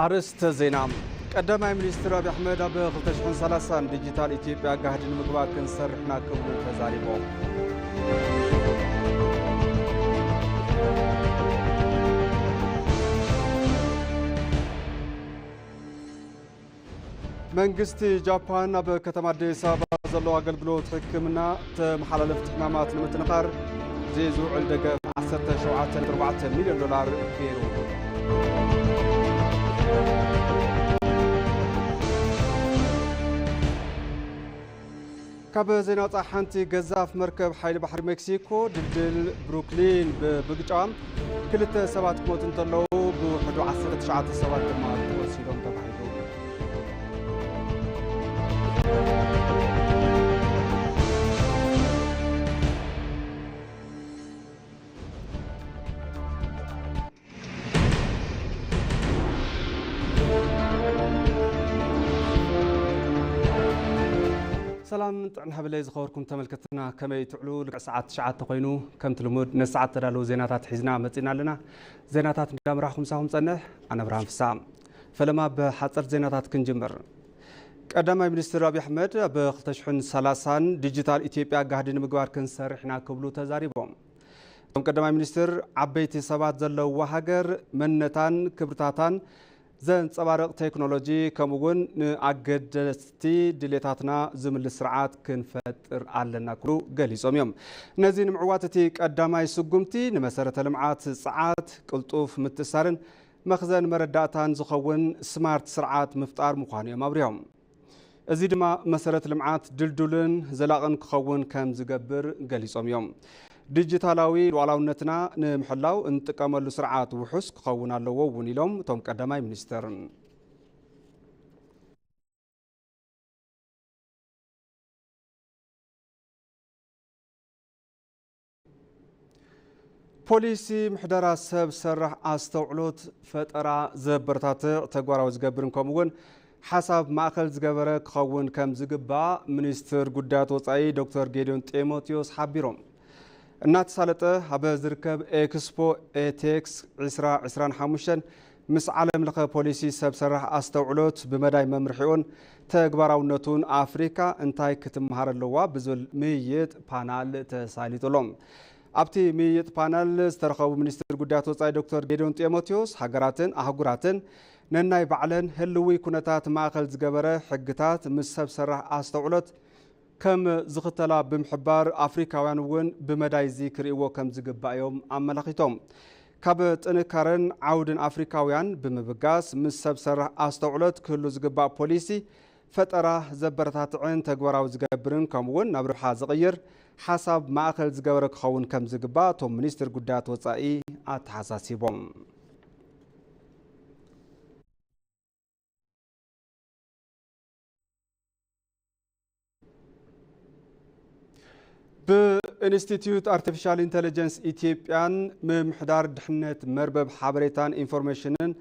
አርዕስተ ዜና ቀዳማይ ሚኒስትር አብይ አሕመድ ኣብ 2030 ዲጂታል ኢትዮጵያ ጋህድን ምግባር ክንሰርሕና ክብሉ ተዛሪቦም መንግስቲ ጃፓን ኣብ ከተማ አዲስ አበባ ዘሎ አገልግሎት ሕክምና ተመሓላለፍቲ ሕማማት ንምትንኻር ዝውዕል ደገፍ 17.4 ሚልዮን ዶላር ገይሩ ካብ ዜና ወፃኢ ሓንቲ ገዛፍ መርከብ ሓይሊ ባሕሪ ሜክሲኮ ድልድል ብሩክሊን ብብግጫም ክልተ ሰባት ክሞቱ እንተለዉ ብውሕዱ 19 ሰባት ድማ ተወሲዶም ተባሂሉ سلام طعنا بلاي زخوركم تملكتنا كما يتعلو لك ساعات شعات تقينو كم تلمود نساعات تدالو زيناتات حزنا متينا لنا زيناتات دامراهم ساهم صنح أنا إبراهيم فسام فلما بحصر زيناتات كنجمر قدامي ሚኒስትር አብይ አሕመድ በ2030 ዲጂታል ኢትዮጵያ ጋህድን ምግባር ክንሰርሕና ክብሉ ተዛሪቦም ቀዳማይ ሚኒስትር ዓበይቲ ሰባት ዘለውዋ ሃገር መንነታን ክብርታታን ዘንጸባረቕ ቴክኖሎጂ ከምኡውን ንኣገደስቲ ድሌታትና ዝምልስ ስርዓት ክንፈጥር ኣለና ክብሉ ገሊጾም እዮም ነዚ ንምዕዋት እቲ ቀዳማይ ስጉምቲ ንመሰረተ ልምዓት ጸዓት ቅልጡፍ ምትሳርን መኽዘን መረዳእታን ዝኸውን ስማርት ስርዓት ምፍጣር ምዃኑ እዮም ኣብርዮም እዚ ድማ መሰረተ ልምዓት ድልዱልን ዘላቕን ክኸውን ከም ዝገብር ገሊጾም እዮም ዲጂታላዊ ሉዓላውነትና ንምሕላው እንጥቀመሉ ስርዓት ውሑስ ክኸውን ኣለዎ እውን ኢሎም እቶም ቀዳማይ ሚኒስትር ፖሊሲ ምሕደራ ሰብ ሰራሕ ኣስተውዕሎት ፈጠራ ዘበረታትዕ ተግባራዊ ዝገብርን ከምኡውን ሓሳብ ማእከል ዝገበረ ክኸውን ከም ዝግባእ ሚኒስትር ጉዳያት ወፃኢ ዶክተር ጌዲዮን ጢሞቴዎስ ሓቢሮም እናተሳለጠ ኣብ ዝርከብ ኤክስፖ ኤቴክስ 2025 ምስ ዓለም ለኸ ፖሊሲ ሰብ ሰራሕ ኣስተውዕሎት ብመዳይ መምርሒኡን ተግባራውነቱን ኣፍሪካ እንታይ ክትመሃር ኣለዋ ብዝብል ምይይጥ ፓናል ተሳሊጡሎም ኣብቲ ምይይጥ ፓናል ዝተረኸቡ ሚኒስትር ጉዳያት ወፃኢ ዶክተር ጌዲዮን ጢሞቴዎስ ሃገራትን ኣህጉራትን ነናይ ባዕለን ህልዊ ኩነታት ማእከል ዝገበረ ሕግታት ምስ ሰብ ሰራሕ ኣስተውዕሎት ከም ዝኽተላ ብምሕባር ኣፍሪካውያን እውን ብመዳይ እዚ ክርእይዎ ከም ዝግባእዮም ኣመላኺቶም ካብ ጥንካረን ዓውድን ኣፍሪካውያን ብምብጋስ ምስ ሰብ ሰራሕ ኣስተውዕሎት ክህሉ ዝግባእ ፖሊሲ ፈጠራ ዘበረታትዕን ተግባራዊ ዝገብርን ከምኡውን ናብ ርብሓ ዝቕይር ሓሳብ ማእከል ዝገበረ ክኸውን ከም ዝግባእ እቶም ሚኒስትር ጉዳያት ወፃኢ ኣተሓሳሲቦም بإنستيتيوت آرتيفيشال إنتليجنس إثيوبيان ممحدار دحنت مربب حبريتان إنفورميشنن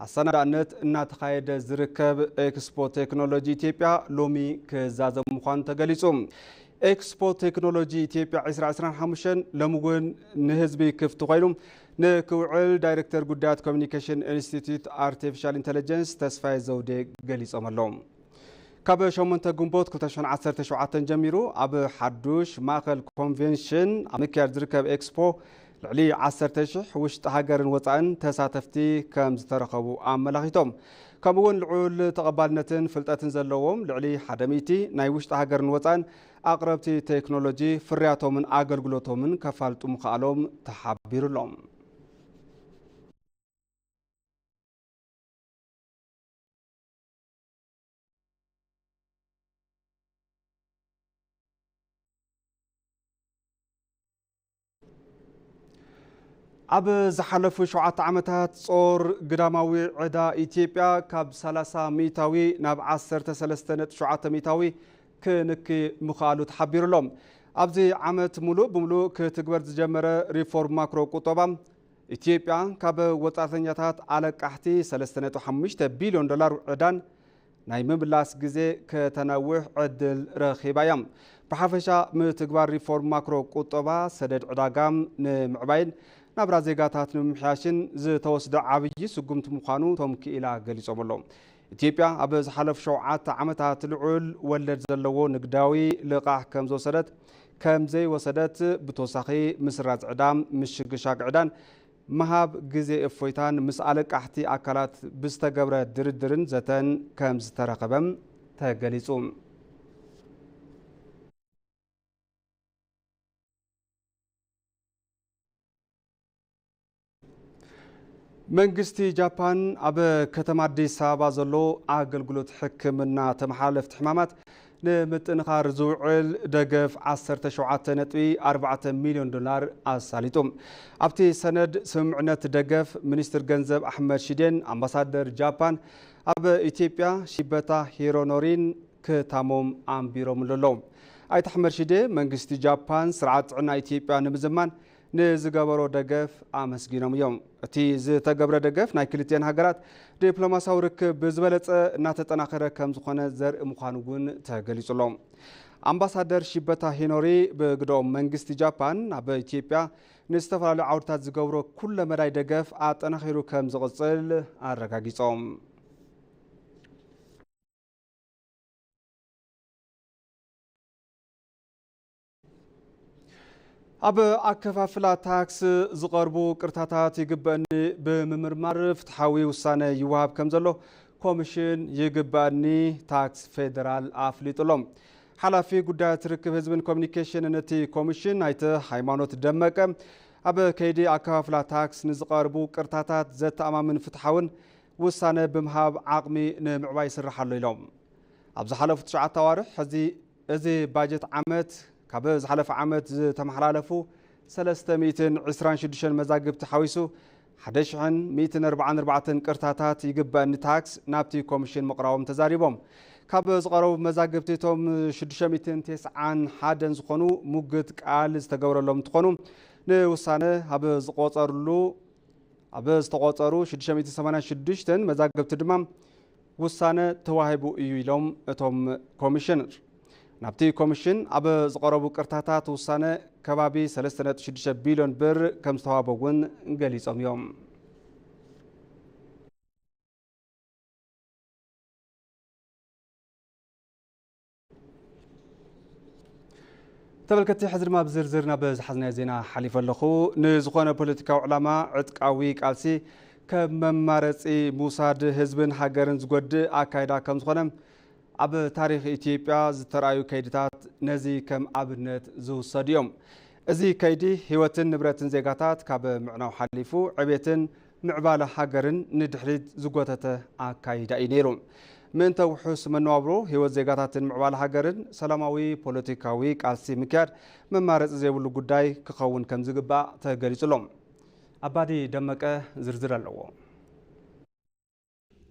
السنة ناتخايد زركب إكسبو تكنولوجي إثيوبيا لومي كزازم مخان تغليصوم إكسبو تكنولوجي إثيوبيا 2025 لمغون نهزبي كيف تغيلوم نكوعل دايركتور قدات كوميونيكيشن إنستيتيوت آرتيفيشال إنتليجنس تسفاي زودي غليصوم اللوم ካብ 8 ግንቦት 2017 ጀሚሩ ኣብ ሓዱሽ ማእከል ኮንቬንሽን ኣብ ምክያድ ዝርከብ ኤክስፖ ልዕሊ 10,000 ውሽጢ ሃገርን ወፃእን ተሳተፍቲ ከም ዝተረኸቡ ኣመላኺቶም ከምኡውን ልዑል ተቐባልነትን ፍልጠትን ዘለዎም ልዕሊ 100 ናይ ውሽጢ ሃገርን ወፃእን ኣቕረብቲ ቴክኖሎጂ ፍርያቶምን ኣገልግሎቶምን ከፋልጡ ምኽኣሎም ተሓቢሩሎም ኣብ ዝሓለፉ 7 ዓመታት ጾር ግዳማዊ ዕዳ ኢትዮጵያ ካብ 30 ሚታዊ ናብ 13.7 ሚታዊ ክንክ ምኽኣሉ ተሓቢሩሎም ኣብዚ ዓመት ሙሉእ ብምሉእ ክትግበር ዝጀመረ ሪፎርም ማክሮ ቁጠባ ኢትዮጵያ ካብ ወጻእተኛታት ኣለቃሕቲ 3.5 ቢልዮን ዶላር ዕዳን ናይ ምምላስ ግዜ ከተነውሕ ዕድል ረኺባ እያ ብሓፈሻ ምትግባር ሪፎርም ማክሮ ቁጠባ ሰደድ ዕዳጋም ንምዕባይን ናብራ ዜጋታት ንምሕያሽን ዝተወስደ ዓብይ ስጉምቲ ምዃኑ ቶም ክኢላ ገሊጾም ኣለዉ ኢትዮጵያ ኣብ ዝሓለፉ 7 ዓመታት ልዑል ወለድ ዘለዎ ንግዳዊ ልቓሕ ከም ዝወሰደት ዘይወሰደት ብተወሳኺ ምስራዝ ዕዳም ምሽግሻግ ዕዳን መሃብ ግዜ እፎይታን ምስ ኣለቃሕቲ ኣካላት ብዝተገብረ ድርድርን ዘተን ከም ዝተረኸበም ተገሊጹ መንግስቲ ጃፓን ኣብ ከተማ አዲስ አበባ ዘሎ ኣገልግሎት ሕክምና ተመሓላለፍቲ ሕማማት ንምጥንኻር ዝውዕል ደገፍ 17.4 ሚልዮን ዶላር ኣሳሊጡ ኣብቲ ሰነድ ስምምዕነት ደገፍ ሚኒስትር ገንዘብ ኣሕመድ ሺዴን ኣምባሳደር ጃፓን ኣብ ኢትዮጵያ ሺበታ ሂሮኖሪን ክታሞም ኣንቢሮም ኣለዉ ኣይት ኣሕመድ ሺዴ መንግስቲ ጃፓን ስርዓት ጥዕና ኢትዮጵያ ንምዝማን ንዝገበሮ ደገፍ ኣመስጊኖም እዮም እቲ ዝተገብረ ደገፍ ናይ ክልቲአን ሃገራት ዲፕሎማሲያዊ ርክብ ብዝበለጸ እናተጠናኸረ ከም ዝኾነ ዘርኢ ምዃኑ እውን ተገሊጹሎም ኣምባሳደር ሺበታ ሂኖሪ ብግዶም መንግስቲ ጃፓን ኣብ ኢትዮጵያ ንዝተፈላለዩ ዓውድታት ዝገብሮ ኩለ መዳይ ደገፍ ኣጠናኺሩ ከም ዝቕጽል ኣረጋጊጾም ኣብ ኣከፋፍላ ታክስ ዝቐርቡ ቅርታታት ይግበአኒ ብምምርማር ፍትሓዊ ውሳነ ይወሃብ ከም ዘሎ ኮሚሽን ይግበአኒ ታክስ ፌደራል ኣፍሊጡሎም ሓላፊ ጉዳያት ርክብ ህዝብን ኮሚኒኬሽን ነቲ ኮሚሽን ናይቲ ሃይማኖት ደመቀ ኣብ ከይዲ ኣከፋፍላ ታክስ ንዝቐርቡ ቅርታታት ዘተኣማምን ፍትሓውን ውሳነ ብምሃብ ዓቕሚ ንምዕባይ ይስራሕ ኣሎ ኢሎም ኣብ ዝሓለፉ 9 ኣዋርሕ እዚ ባጀት ዓመት ካብ ዝሓለፈ ዓመት ዝተመሓላለፉ 326 መዛግብቲ ሓዊሱ 1144 ቅርታታት ይግበአኒ ታክስ ናብቲ ኮሚሽን መቕረቦም ተዛሪቦም ካብ ዝቐረቡ መዛግብቲ እቶም 691 ዝኾኑ ሙግት ቃል ዝተገበረሎም እንትኾኑ ንውሳነ ኣብ ዝተቆፀሩ 686 መዛግብቲ ድማ ውሳነ ተዋሂቡ እዩ ኢሎም እቶም ኮሚሽነር ናብቲ ኮሚሽን ኣብ ዝቐረቡ ቅርታታት ውሳነ ከባቢ 3.6 ቢልዮን ብር ከም ዝተዋህቦ እውን ገሊጾም እዮም ተመልከቲ ሕዚ ድማ ብዝርዝር ናብ ዝሓዝናዮ ዜና ሓሊፈ ኣለኹ ንዝኾነ ፖለቲካዊ ዕላማ ዕጥቃዊ ቃልሲ ከም መማረፂ ሙሳድ ህዝብን ሃገርን ዝጎድእ ኣካይዳ ከም ዝኾነ ኣብ ታሪክ ኢትዮጵያ ዝተራእዩ ከይድታት ነዚ ከም ኣብነት ዝውሰድ እዮም እዚ ከይዲ ህይወትን ንብረትን ዜጋታት ካብ ምዕናው ሓሊፉ ዕቤትን ምዕባለ ሃገርን ንድሕሪት ዝጎተተ ኣካይዳ እዩ ነይሩ ምእንተ ውሑስ መነባብሮ ህይወት ዜጋታትን ምዕባለ ሃገርን ሰላማዊ ፖለቲካዊ ቃልሲ ምክያድ መማረፂ ዘይብሉ ጉዳይ ክኸውን ከም ዝግባእ ተገሊጹሎም ኣባዲ ደመቀ ዝርዝር ኣለዎ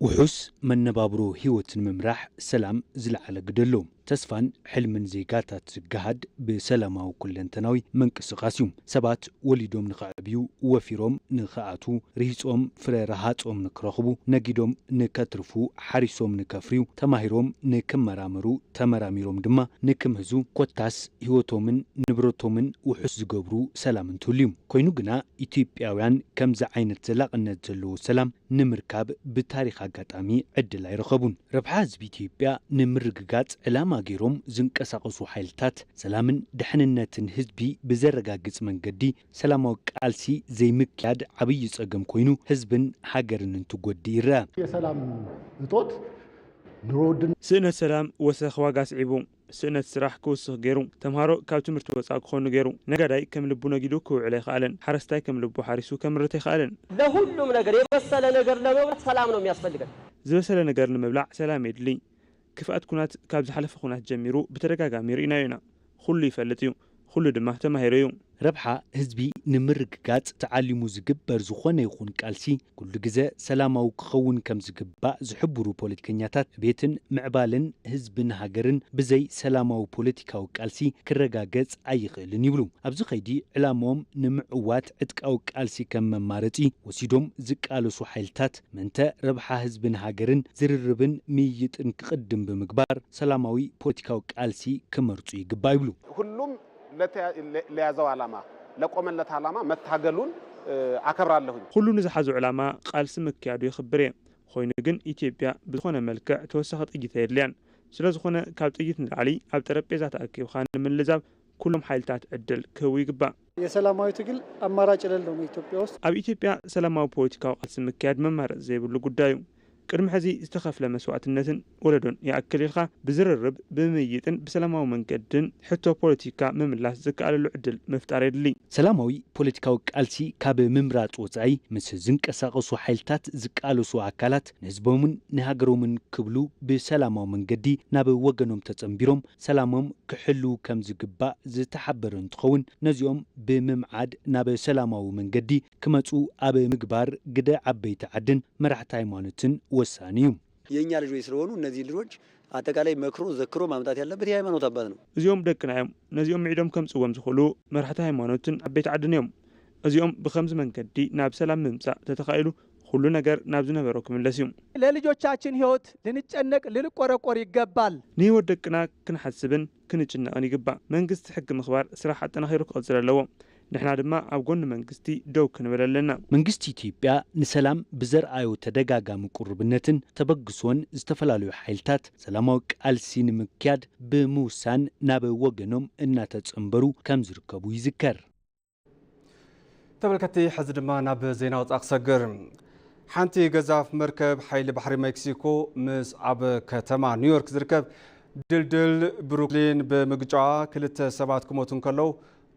ውሑስ መነባብሮ ህይወትን ምምራሕ ሰላም ዝለዓለ ግደሎ ተስፋን ሕልምን ዜጋታት ዝገሃድ ብሰላማዊ ኩለንተናዊ መንቅስቃስ እዩ ሰባት ወሊዶም ንኽዕብዩ ወፊሮም ንኽኣቱ ርሂፆም ፍረ ረሃፆም ንክረኽቡ ነጊዶም ንከትርፉ ሓሪሶም ንከፍርዩ ተማሂሮም ንክመራመሩ ተመራሚሮም ድማ ንክምህዙ ኮታስ ህይወቶምን ንብረቶምን ውሑስ ዝገብሩ ሰላም እንትህልዩ ኮይኑ ግና ኢትዮጵያውያን ከምዚ ዓይነት ዘላቕነት ዘለዎ ሰላም ንምርካብ ብታሪክ ኣጋጣሚ ዕድል ኣይረኸቡን ረብሓ ህዝቢ ኢትዮጵያ ንምርግጋጽ ዕላማ ገይሮም ዝንቀሳቐሱ ሓይልታት ሰላምን ድሕንነትን ህዝቢ ብዘረጋግጽ መንገዲ ሰላማዊ ቃልሲ ዘይምክያድ ዓብይ ጸገም ኮይኑ ህዝብን ሃገርን እንትጎዲ ይረአ የሰላም እጦት ንሮድን ስእነት ሰላም ወሰኽ ዋጋ ስዒቡ ስእነት ስራሕ ክውስኽ ገይሩ ተምሃሮ ካብ ትምህርቲ ወፃእ ክኾኑ ገይሩ ነጋዳይ ከም ልቡ ነጊዱ ክውዕል ኣይከኣለን ሓረስታይ ከም ልቡ ሓሪሱ ከምርት ኣይከኣለን ለሁሉም ነገር የበሰለ ነገር ለመብላት ሰላም ነው የሚያስፈልገን ዝበሰለ ነገር ንምብላዕ ሰላም የድሊ ክፍኣት ኩናት ካብ ዝሓለፈ ኩናት ጀሚሩ ብተደጋጋሚ ርኢናዮ ኢና ኩሉ ይፈልጥ እዩ ኩሉ ድማ ተማሂሩ እዩ ረብሓ ህዝቢ ንምርግጋጽ ተዓሊሙ ዝግበር ዝኾነ ይኹን ቃልሲ ኩሉ ግዜ ሰላማዊ ክኸውን ከም ዝግባእ ዝሕብሩ ፖለቲከኛታት ቤትን ምዕባልን ህዝብን ሃገርን ብዘይ ሰላማዊ ፖለቲካዊ ቃልሲ ክረጋገጽ ኣይኽእልን ይብሉ ኣብዚ ኸይዲ ዕላማዎም ንምዕዋት ዕጥቃዊ ቃልሲ ከም መማረፂ ወሲዶም ዝቃለሱ ሓይልታት መንተ ረብሓ ህዝብን ሃገርን ዝርርብን ምይይጥን ክቅድም ብምግባር ሰላማዊ ፖለቲካዊ ቃልሲ ክመርጹ ይግባእ ይብሉ ሁሉም ለያዘው ዓላማ ለቆመለት ዓላማ መታገሉን አከብራለሁ ሁሉ ንዝሓዙ ዕላማ ቃልሲ ምክያዱ ይኽብር እየ ኮይኑ ግን ኢትዮጵያ ብዝኾነ መልክዕ ተወሳኺ ጥይት የድልያን ስለዝኾነ ካብ ጥይት ንላዕሊ ኣብ ጠረጴዛ ተኣኪብካ ንምልዛብ ኩሎም ሓይልታት ዕድል ክህቡ ይግባእ የሰላማዊ ትግል አማራጭ የሌለው ኢትዮጵያ ውስጥ ኣብ ኢትዮጵያ ሰላማዊ ፖለቲካዊ ቃልሲ ምክያድ መማረጽ ዘይብሉ ጉዳዩ ቅድሚ ሕዚ ዝተኸፍለ መስዋዕትነትን ወለዶን ይኣክል ኢልካ ብዝርርብ ብምይጥን ብሰላማዊ መንገድን ሕቶ ፖለቲካ ምምላስ ዝከኣለሉ ዕድል ምፍጣር የድሊ ሰላማዊ ፖለቲካዊ ቃልሲ ካብ ምምራጽ ወጻኢ ምስ ዝንቀሳቐሱ ሓይልታት ዝቃለሱ ኣካላት ንህዝቦምን ንሃገሮምን ክብሉ ብሰላማዊ መንገዲ ናብ ወገኖም ተጸምቢሮም ሰላሞም ክሕሉ ከም ዝግባእ ዝተሓበረ እንትኸውን ነዚኦም ብምምዓድ ናብ ሰላማዊ መንገዲ ክመጹ ኣብ ምግባር ግደ ዓበይቲ ዓድን መራሕቲ ሃይማኖትን ወሳኒዩ የኛ ልጆች ስለሆኑ እነዚህ ልጆች አጠቃላይ መክሮ ዘክሮ ማምጣት ያለበት የሃይማኖት አባት ነው እዚኦም ደቅናዮም ነዚኦም ሚዕዶም ከምጽወም ዝኽእሉ መራሕቲ ሃይማኖትን ዓበይቲ ዓድን እዮም እዚኦም ብኸምዚ መንገዲ ናብ ሰላም ምምጻእ ተተኻኢሉ ሁሉ ነገር ናብ ዝነበሮ ክምለስ እዩ ለልጆቻችን ህይወት ልንጨነቅ ልንቆረቆር ይገባል ንህይወት ደቅና ክንሓስብን ክንጭነቕን ይግባእ መንግስቲ ሕጊ ምኽባር ስራሕ አጠናኺሩ ክቕጽል ኣለዎ ንሕና ድማ ኣብ ጎኒ መንግስቲ ደው ክንብል ኣለና መንግስቲ ኢትዮጵያ ንሰላም ብዘርአዮ ተደጋጋሚ ቁርብነትን ተበግሶን ዝተፈላለዩ ሓይልታት ሰላማዊ ቃልሲ ንምክያድ ብምውሳን ናብ ወገኖም እናተጸምበሩ ከም ዝርከቡ ይዝከር ተመልከቲ ሕዚ ድማ ናብ ዜና ወጻኢ ክሰግር ሓንቲ ገዛፍ መርከብ ሓይሊ ባሕሪ ሜክሲኮ ምስ ኣብ ከተማ ኒውዮርክ ዝርከብ ድልድል ብሩክሊን ብምግጫዋ ክልተ ሰባት ክሞቱ ከለዉ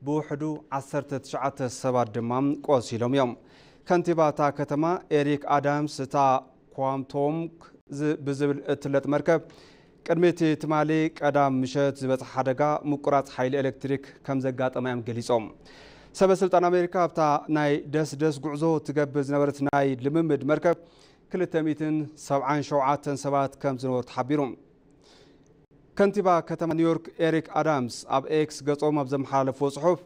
ብውሕዱ 19 ሰባት ድማ ቆሲሎም እዮም ከንቲባ እታ ከተማ ኤሪክ ኣዳምስ እታ ኳንቶም ብዝብል እትፍለጥ መርከብ ቅድሚቲ ትማሊ ቀዳም ምሸት ዝበፅሐ ሓደጋ ምቁራፅ ሓይሊ ኤሌክትሪክ ከም ዘጋጠመ እዮም ገሊፆም ሰበስልጣን ኣሜሪካ ኣብታ ናይ ደስደስ ጉዕዞ ትገብር ዝነበረት ናይ ልምምድ መርከብ 277 ሰባት ከም ዝነበሩ ተሓቢሩ ከንቲባ ከተማ ኒውዮርክ ኤሪክ ኣዳምስ ኣብ ኤክስ ገጾም ኣብ ዘመሓላለፍዎ ጽሑፍ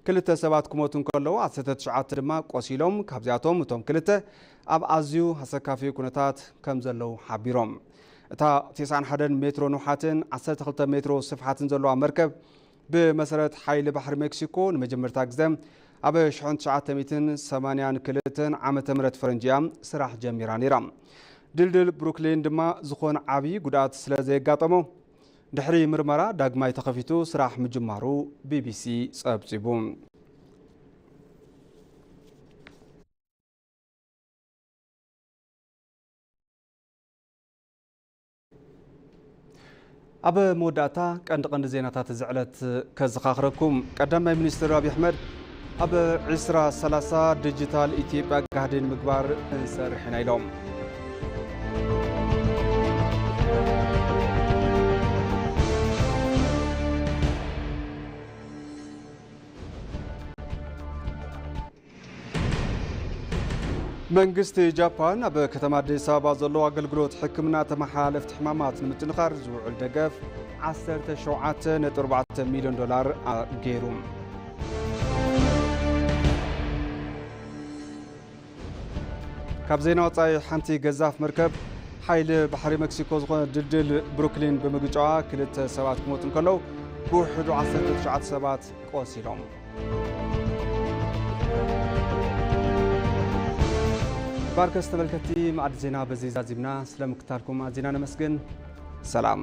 ክልተ ሰባት ክሞቱ ከለዉ 19 ድማ ቆሲሎም ካብዚኣቶም እቶም ክልተ ኣብ ኣዝዩ ኣሰካፊ ኩነታት ከም ዘለዉ ሓቢሮም እታ 91 ሜትሮ ንውሓትን 12 ሜትሮ ስፍሓትን ዘለዋ መርከብ ብመሰረት ሓይሊ ባሕሪ ሜክሲኮ ንመጀመርታ ግዜ ኣብ 1982 ዓመተ ምህረት ፈረንጂያ ስራሕ ጀሚራ ነይራ ድልድል ብሩክሊን ድማ ዝኾነ ዓብይ ጉድኣት ስለ ዘየጋጠሞ ድሕሪ ምርመራ ዳግማይ ተኸፊቱ ስራሕ ምጅማሩ ቢቢሲ ጸብጺቡ ኣብ መወዳእታ ቀንዲ ዜናታት ዝዕለት ከዘኻኽረኩም ቀዳማይ ሚኒስትር አብይ አሕመድ ኣብ 2030 ዲጂታል ኢትዮጵያ ጋህድን ምግባር እንሰርሕ ኢና ኢሎም መንግስቲ ጃፓን ኣብ ከተማ አዲስ አበባ ዘሎ አገልግሎት ሕክምና ተመሓላለፍቲ ሕማማት ንምጥንኻር ዝውዕል ደገፍ 17.4 ሚልዮን ዶላር ገይሩ ካብ ዜና ወጻኢ ሓንቲ ገዛፍ መርከብ ሓይሊ ባሕሪ ሜክሲኮ ዝኾነ ድልድል ብሩክሊን ብምግጫዋ ክልተ ሰባት ክሞቱ ከለዉ ብውሕዱ 19 ሰባት ቆሲሎም ባርከስ ተመልከቲ ማዕድ ዜና በዚ ዛዚምና ስለምክታርኩም አዝና ነመስግን ሰላም